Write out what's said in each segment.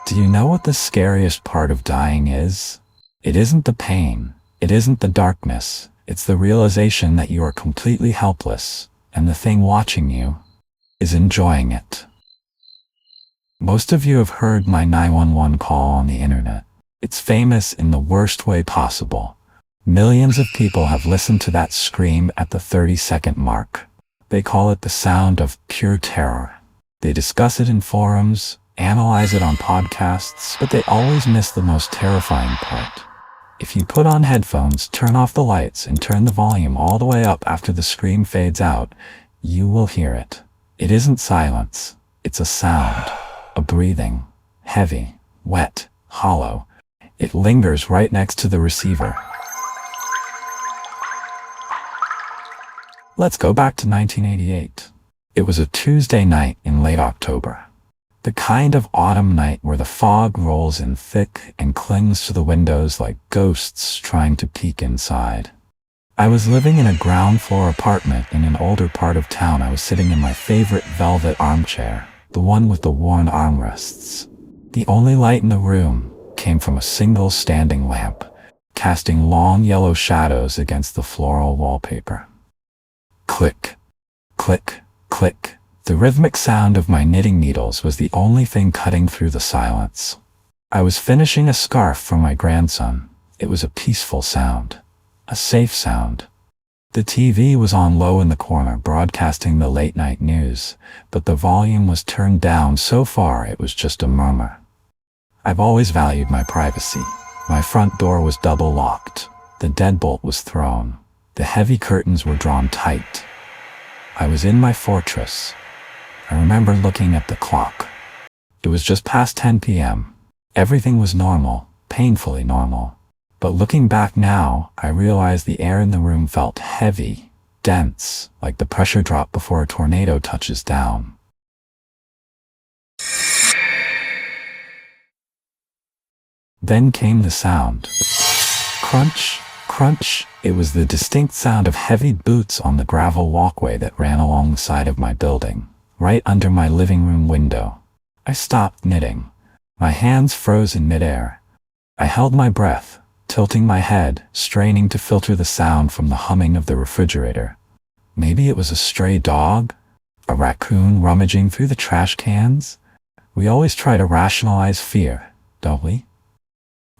Do you know what the scariest part of dying is? It isn't the pain. It isn't the darkness. It's the realization that you are completely helpless, and the thing watching you is enjoying it. Most of you have heard my 911 call on the internet. It's famous in the worst way possible. Millions of people have listened to that scream at the 30-second mark. They call it the sound of pure terror. They discuss it in forums, analyze it on podcasts, but they always miss the most terrifying part. If you put on headphones, turn off the lights, and turn the volume all the way up after the scream fades out, you will hear it. It isn't silence. It's a sound. A breathing. Heavy. Wet. Hollow. It lingers right next to the receiver. Let's go back to 1988. It was a Tuesday night in late October. The kind of autumn night where the fog rolls in thick and clings to the windows like ghosts trying to peek inside. I was living in a ground floor apartment in an older part of town. I was sitting in my favorite velvet armchair, the one with the worn armrests. The only light in the room came from a single standing lamp, casting long yellow shadows against the floral wallpaper. Click, click, click. The rhythmic sound of my knitting needles was the only thing cutting through the silence. I was finishing a scarf for my grandson. It was a peaceful sound, a safe sound. The TV was on low in the corner, broadcasting the late-night news, but the volume was turned down so far it was just a murmur. I've always valued my privacy. My front door was double-locked. The deadbolt was thrown. The heavy curtains were drawn tight. I was in my fortress. I remember looking at the clock. It was just past 10 p.m. Everything was normal, painfully normal. But looking back now, I realized the air in the room felt heavy, dense, like the pressure drop before a tornado touches down. Then came the sound. Crunch, crunch. It was the distinct sound of heavy boots on the gravel walkway that ran along the side of my building, right under my living room window. I stopped knitting. My hands froze in midair. I held my breath, tilting my head, straining to filter the sound from the humming of the refrigerator. Maybe it was a stray dog? A raccoon rummaging through the trash cans? We always try to rationalize fear, don't we?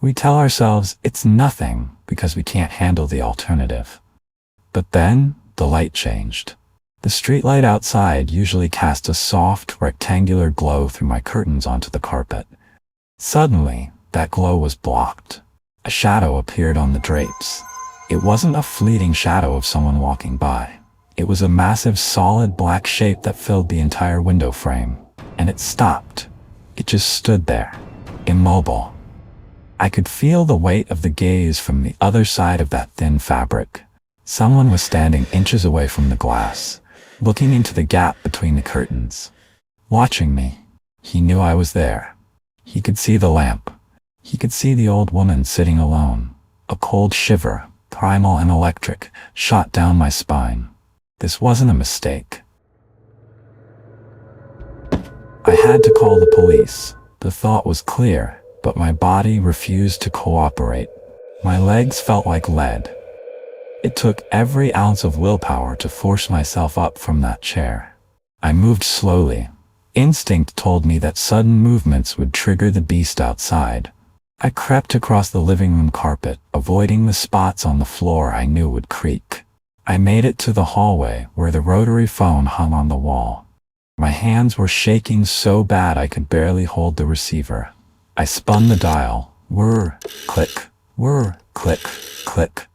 We tell ourselves it's nothing because we can't handle the alternative. But then, the light changed. The streetlight outside usually cast a soft, rectangular glow through my curtains onto the carpet. Suddenly, that glow was blocked. A shadow appeared on the drapes. It wasn't a fleeting shadow of someone walking by. It was a massive, solid black shape that filled the entire window frame. And it stopped. It just stood there, immobile. I could feel the weight of the gaze from the other side of that thin fabric. Someone was standing inches away from the glass, looking into the gap between the curtains, watching me. He knew I was there. He could see the lamp. He could see the old woman sitting alone. A cold shiver, primal and electric, shot down my spine. This wasn't a mistake. I had to call the police. The thought was clear, but my body refused to cooperate. My legs felt like lead. It took every ounce of willpower to force myself up from that chair. I moved slowly. Instinct told me that sudden movements would trigger the beast outside. I crept across the living room carpet, avoiding the spots on the floor I knew would creak. I made it to the hallway where the rotary phone hung on the wall. My hands were shaking so bad I could barely hold the receiver. I spun the dial. Whir, click, whir, click, click.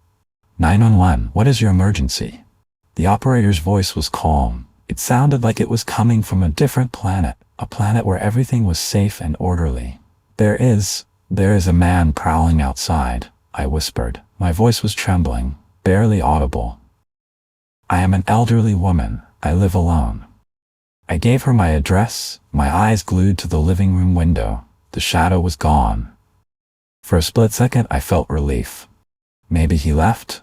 911, what is your emergency? The operator's voice was calm. It sounded like it was coming from a different planet, a planet where everything was safe and orderly. There is a man prowling outside, I whispered. My voice was trembling, barely audible. I am an elderly woman. I live alone. I gave her my address, my eyes glued to the living room window. The shadow was gone. For a split second, I felt relief. Maybe he left?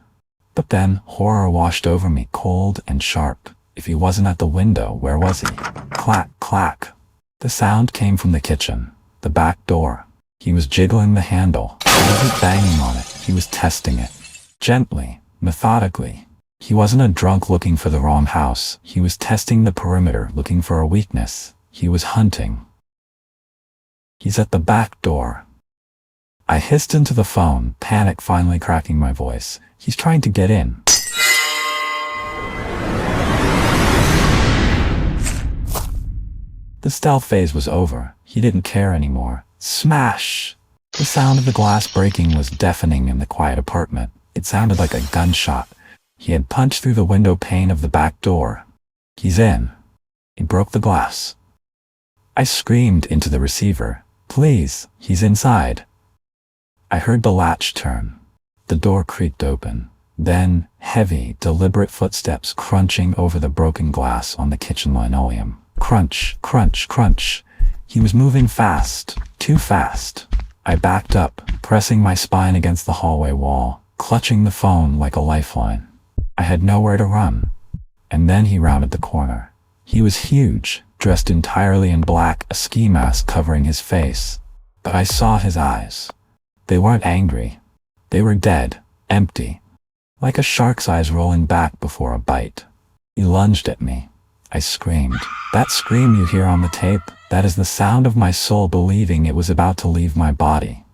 But then, horror washed over me, cold and sharp. If he wasn't at the window, where was he? Clack, clack. The sound came from the kitchen. The back door. He was jiggling the handle. He wasn't banging on it. He was testing it. Gently, methodically. He wasn't a drunk looking for the wrong house. He was testing the perimeter, looking for a weakness. He was hunting. He's at the back door. I hissed into the phone, panic finally cracking my voice. He's trying to get in. The stealth phase was over. He didn't care anymore. Smash! The sound of the glass breaking was deafening in the quiet apartment. It sounded like a gunshot. He had punched through the window pane of the back door. He's in. He broke the glass. I screamed into the receiver. Please, he's inside. I heard the latch turn. The door creaked open. Then, heavy, deliberate footsteps crunching over the broken glass on the kitchen linoleum. Crunch, crunch, crunch. He was moving fast, too fast. I backed up, pressing my spine against the hallway wall, clutching the phone like a lifeline. I had nowhere to run. And then he rounded the corner. He was huge, dressed entirely in black, a ski mask covering his face. But I saw his eyes. They weren't angry. They were dead, empty. Like a shark's eyes rolling back before a bite. He lunged at me. I screamed. That scream you hear on the tape, that is the sound of my soul believing it was about to leave my body.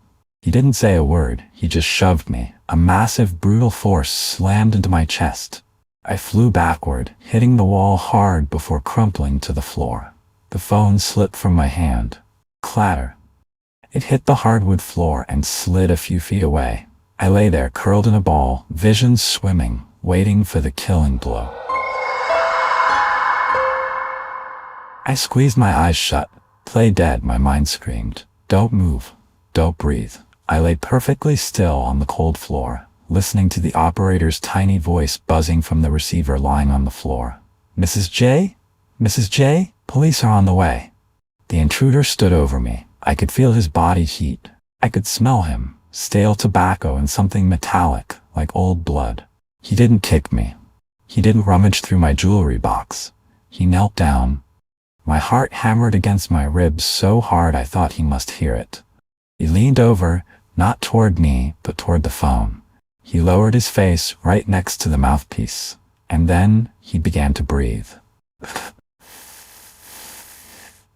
He didn't say a word, he just shoved me. A massive, brutal force slammed into my chest. I flew backward, hitting the wall hard before crumpling to the floor. The phone slipped from my hand. Clatter. It hit the hardwood floor and slid a few feet away. I lay there curled in a ball, visions swimming, waiting for the killing blow. I squeezed my eyes shut. Play dead, my mind screamed. Don't move. Don't breathe. I lay perfectly still on the cold floor, listening to the operator's tiny voice buzzing from the receiver lying on the floor. Mrs. J? Mrs. J? Police are on the way. The intruder stood over me. I could feel his body heat. I could smell him, stale tobacco and something metallic, like old blood. He didn't kick me. He didn't rummage through my jewelry box. He knelt down. My heart hammered against my ribs so hard I thought he must hear it. He leaned over, not toward me, but toward the phone. He lowered his face right next to the mouthpiece. And then he began to breathe.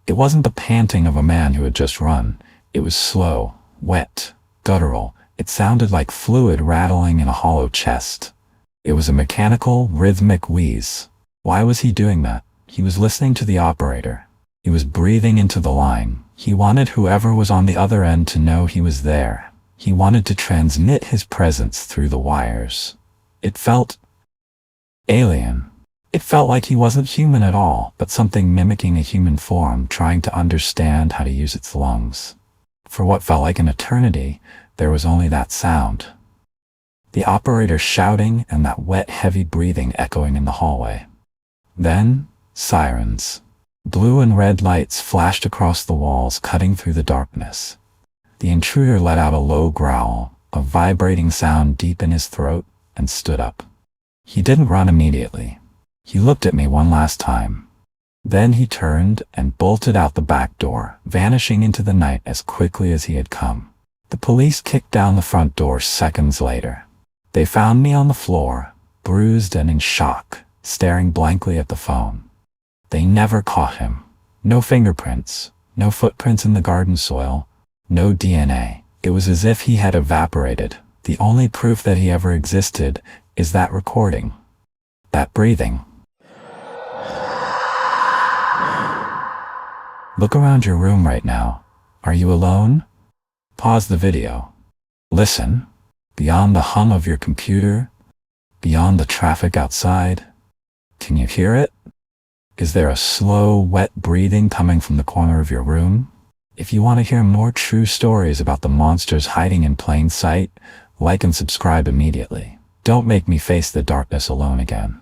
It wasn't the panting of a man who had just run. It was slow, wet, guttural. It sounded like fluid rattling in a hollow chest. It was a mechanical, rhythmic wheeze. Why was he doing that? He was listening to the operator. He was breathing into the line. He wanted whoever was on the other end to know he was there. He wanted to transmit his presence through the wires. It felt alien. It felt like he wasn't human at all, but something mimicking a human form, trying to understand how to use its lungs. For what felt like an eternity, there was only that sound. The operator shouting and that wet, heavy breathing echoing in the hallway. Then, sirens. Blue and red lights flashed across the walls, cutting through the darkness. The intruder let out a low growl, a vibrating sound deep in his throat, and stood up. He didn't run immediately. He looked at me one last time. Then he turned and bolted out the back door, vanishing into the night as quickly as he had come. The police kicked down the front door seconds later. They found me on the floor, bruised and in shock, staring blankly at the phone. They never caught him. No fingerprints, no footprints in the garden soil, no DNA. It was as if he had evaporated. The only proof that he ever existed is that recording. That breathing. Look around your room right now. Are you alone? Pause the video. Listen. Beyond the hum of your computer, beyond the traffic outside, can you hear it? Is there a slow, wet breathing coming from the corner of your room? If you want to hear more true stories about the monsters hiding in plain sight, like and subscribe immediately. Don't make me face the darkness alone again.